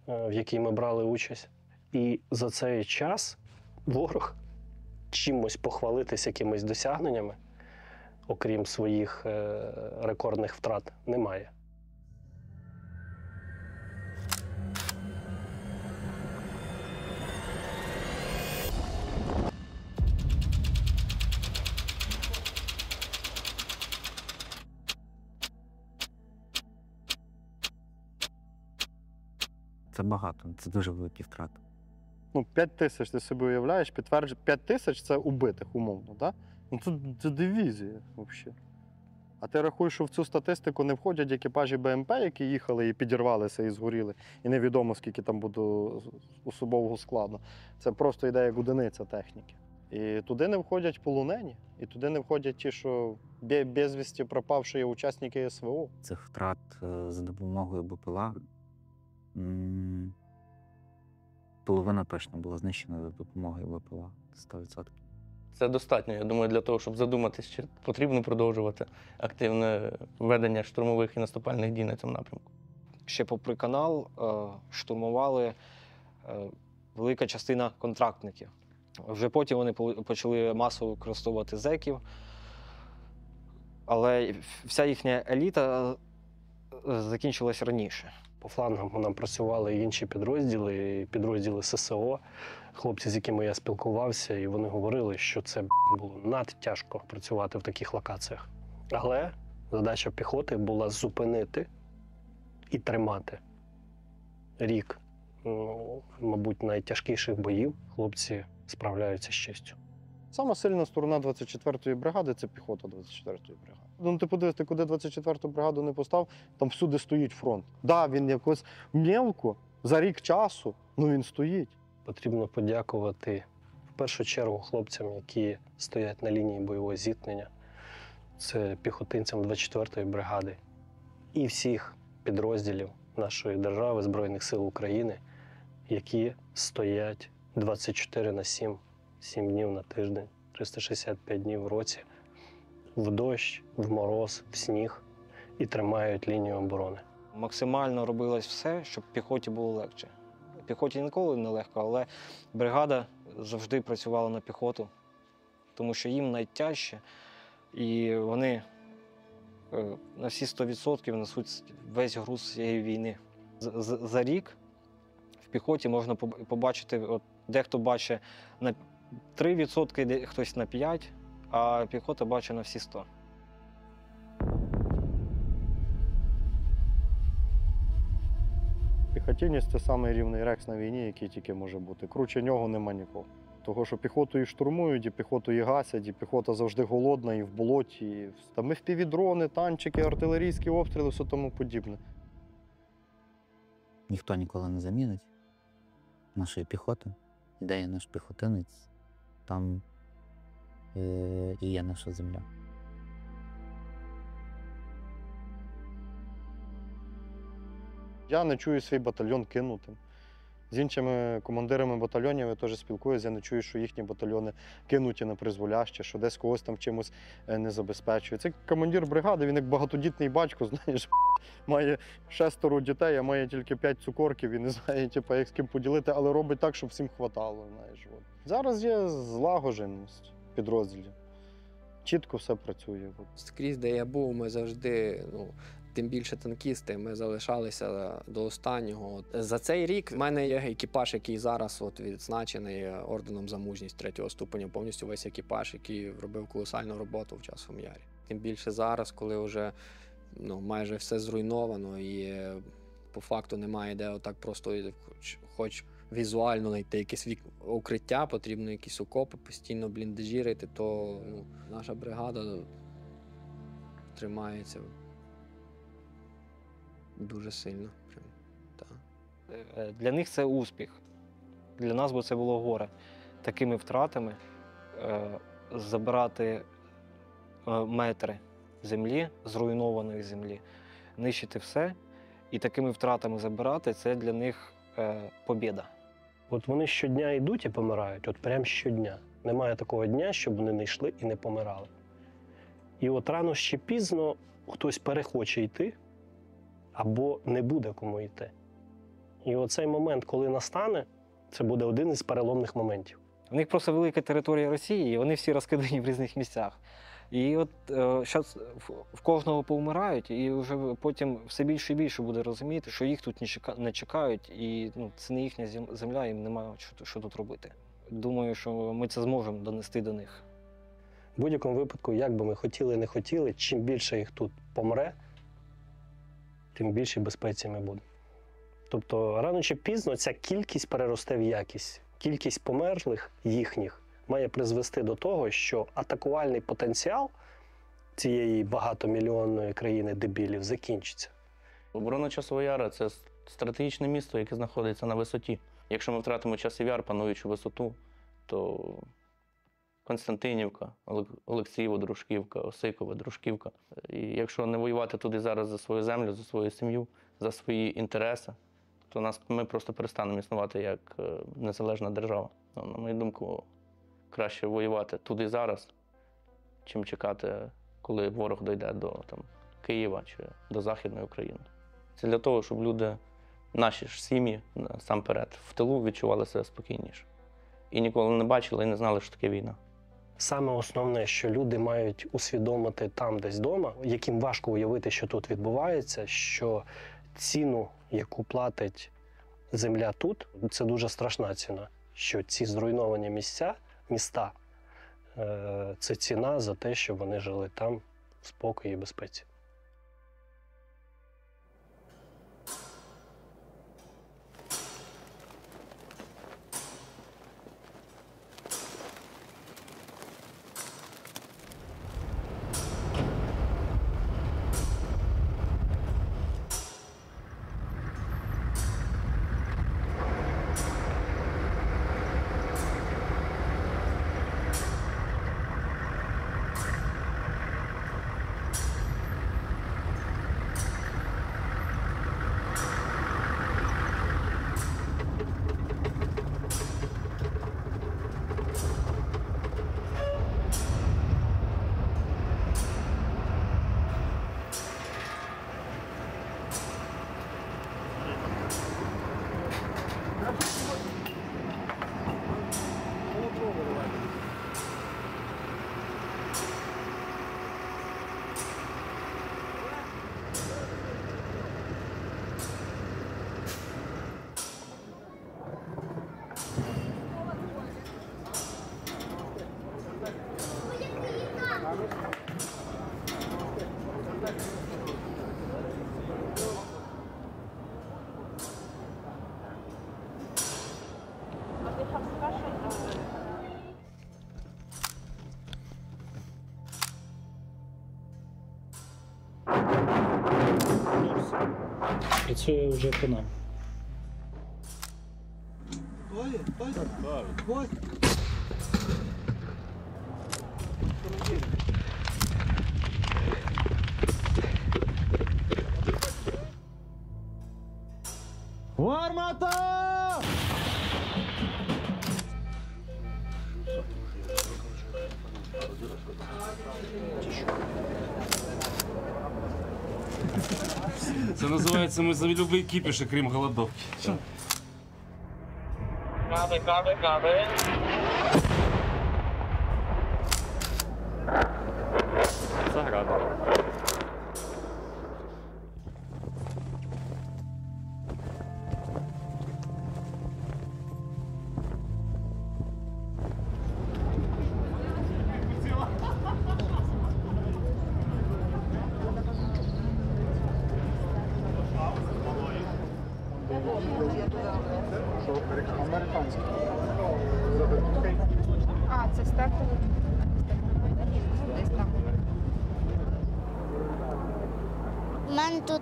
в якій ми брали участь. І за цей час ворог чимось похвалитись якимись досягненнями, окрім своїх рекордних втрат, немає. Це багато, це дуже великі втрати. 5 тисяч, ти собі уявляєш, 5 тисяч – це убитих, умовно, так? Це дивізія взагалі. А ти рахуєш, що в цю статистику не входять екіпажі БМП, які їхали і підірвалися, і згоріли, і невідомо, скільки там буде особового складу. Це просто йде як одиниця техніки. І туди не входять полонені, і туди не входять ті, що безвісті пропавші учасники СВО. Цих втрат за допомогою БПЛА половина точно була знищена за допомогою БПЛА, 100%. Це достатньо, я думаю, для того, щоб задуматись, чи потрібно продовжувати активне ведення штурмових і наступальних дій на цьому напрямку. Ще попри канал штурмували велика частина контрактників. Вже потім вони почали масово використовувати зеків, але вся їхня еліта закінчилась раніше. По флангам нам працювали і інші підрозділи, і підрозділи ССО, хлопці, з якими я спілкувався, і вони говорили, що це було надтяжко працювати в таких локаціях. Але задача піхоти була зупинити і тримати. Рік, мабуть, найтяжкіших боїв хлопці справляються з честю. Сама сильна сторона 24-ї бригади – це піхота 24-ї бригади. Ти подивись, ти куди 24-ту бригаду не постав, там всюди стоїть фронт. Так, він якось мелко, за рік часу, він стоїть. Потрібно подякувати в першу чергу хлопцям, які стоять на лінії бойового зіткнення. Це піхотинцям 24-ї бригади і всіх підрозділів нашої держави, Збройних сил України, які стоять 24/7, 7 днів на тиждень, 365 днів в році, в дощ, в мороз, в сніг і тримають лінію оборони. Максимально робилось все, щоб піхоті було легше. Піхоті ніколи не легко, але бригада завжди працювала на піхоту, тому що їм найтяжче, і вони на всі 100% несуть весь груз цієї війни. За рік в піхоті можна побачити, дехто бачить на 3%, хтось на 5%, а піхота бачить на всі 100%. Піхотинець – це самий рівний рекс на війні, який тільки може бути. Круче нього нема нікого. Того, що піхоту і штурмують, і піхоту і гасять, і піхота завжди голодна, і в болоті. І... Там і впівдрони, танчики, артилерійські обстріли, все тому подібне. Ніхто ніколи не замінить нашої піхоти. Де є наш піхотинець, там і є наша земля. Я не чую свій батальйон кинутим. З іншими командирами батальйонів я теж спілкуюся, я не чую, що їхні батальйони кинуті на призволяще, що десь когось там чимось не забезпечує. Це командир бригади, він як багатодітний батько, знаєш, має 6 дітей, а має тільки 5 цукорків і не знає, як з ким поділити, але робить так, щоб всім хватало. Знаєш. Зараз є злагодженість підрозділів. Чітко все працює. Скрізь, де я був, ми завжди, тим більше танкісти, ми залишалися до останнього. За цей рік в мене є екіпаж, який зараз відзначений орденом за мужність 3-го ступеня, повністю весь екіпаж, який робив колосальну роботу в Часовому Ярі. Тим більше зараз, коли вже майже все зруйновано і по факту немає де отак просто хоч візуально знайти якесь укриття, потрібно якісь окопи, постійно бліндажі рити, то наша бригада тримається дуже сильно. Для них це успіх. Для нас би це було горе. Такими втратами забирати метри землі, зруйнованої землі, нищити все і такими втратами забирати – це для них побєда. От вони щодня йдуть і помирають, от прям щодня. Немає такого дня, щоб вони не йшли і не помирали. І от рано чи пізно хтось перехоче йти, або не буде кому йти. І оцей момент, коли настане, це буде один із переломних моментів. У них просто велика територія Росії, і вони всі розкидані в різних місцях. І от зараз в кожного повмирають, і вже потім все більше і більше буде розуміти, що їх тут не чекають, і це не їхня земля, їм немає що тут робити. Думаю, що ми це зможемо донести до них. В будь-якому випадку, як би ми хотіли, не хотіли, чим більше їх тут помре, тим більше безпеці ми будемо. Тобто, рано чи пізно ця кількість переросте в якість. Кількість померлих їхніх має призвести до того, що атакувальний потенціал цієї багатомільйонної країни дебілів закінчиться. Оборона Часового Яру – це стратегічне місто, яке знаходиться на висоті. Якщо ми втратимо Часів Яр, пануючу висоту, то Константинівка, Олексіїво, Дружківка, Осикове, Дружківка. І якщо не воювати туди зараз за свою землю, за свою сім'ю, за свої інтереси, то ми просто перестанемо існувати як незалежна держава. На мою думку, краще воювати туди зараз, чим чекати, коли ворог дійде до Києва чи до Західної України. Це для того, щоб люди, наші ж сім'ї, насамперед, в тилу відчували себе спокійніше. І ніколи не бачили і не знали, що таке війна. Саме основне, що люди мають усвідомити там десь вдома, яким важко уявити, що тут відбувається, що ціну, яку платить земля тут, це дуже страшна ціна. Що ці зруйновані міста – це ціна за те, щоб вони жили там в спокої і безпеці. Працює вже по нам. Гармата! Це називається «Ми за любий кіпіш, крім голодовки». Кави. Заграда. Американський. А, це стартовий. Десь там. У мене тут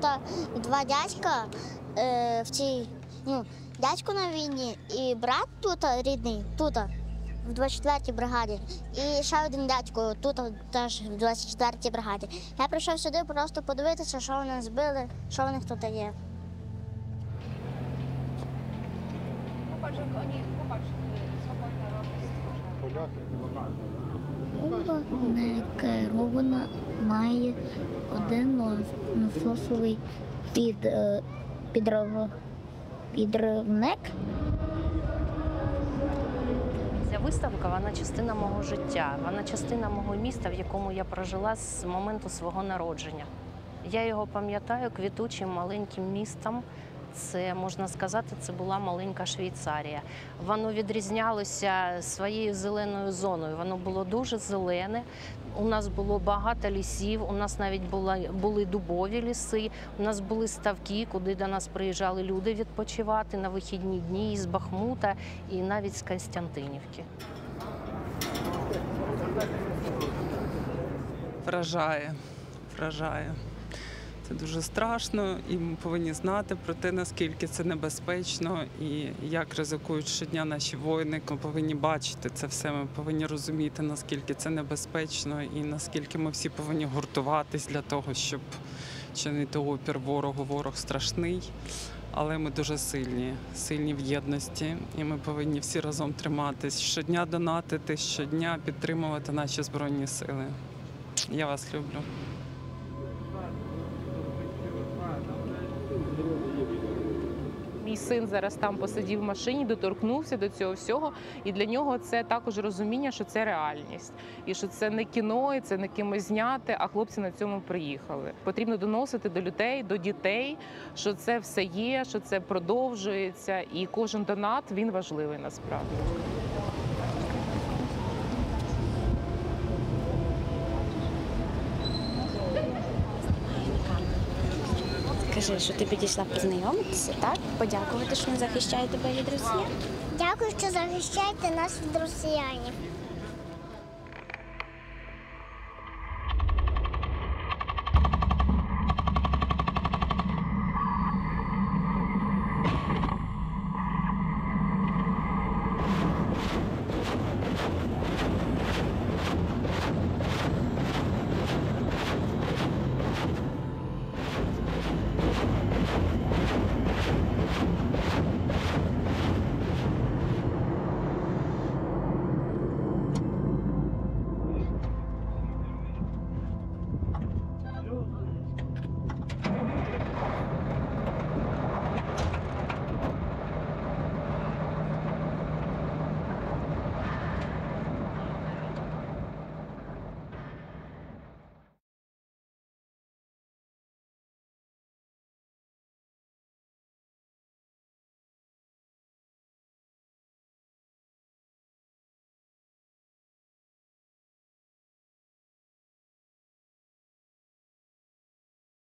два дядька в цій, дядько на війні і брат тут рідний, тут, в 24-й бригаді. І ще один дядько тут теж в 24-й бригаді. Я прийшов сюди просто подивитися, що вони збили, що в них тут є. Бомба не керована, має один насосовий підривник. Ця виставка, вона частина мого життя, вона частина мого міста, в якому я прожила з моменту свого народження. Я його пам'ятаю квітучим маленьким містом. Це, можна сказати, це була маленька Швейцарія. Воно відрізнялося своєю зеленою зоною. Воно було дуже зелене. У нас було багато лісів, у нас навіть були дубові ліси, у нас були ставки, куди до нас приїжджали люди відпочивати на вихідні дні із Бахмута і навіть з Костянтинівки. Вражає. Це дуже страшно, і ми повинні знати про те, наскільки це небезпечно і як ризикують щодня наші воїни. Ми повинні бачити це все, ми повинні розуміти, наскільки це небезпечно і наскільки ми всі повинні гуртуватись для того, щоб чинити опір ворогу. Ворог страшний, але ми дуже сильні в єдності, і ми повинні всі разом триматись, щодня донатити, щодня підтримувати наші Збройні Сили. Я вас люблю. Мій син зараз там посидів в машині, доторкнувся до цього всього, і для нього це також розуміння, що це реальність, і що це не кіно, і це не кимось зняти, а хлопці на цьому приїхали. Потрібно доносити до людей, до дітей, що це все є, що це продовжується, і кожен донат, він важливий насправді. Кажи, що ти підійшла познайомитися, так? Подякувати, що не захищає тебе від росіян. Дякую, що захищаєте нас від росіянів.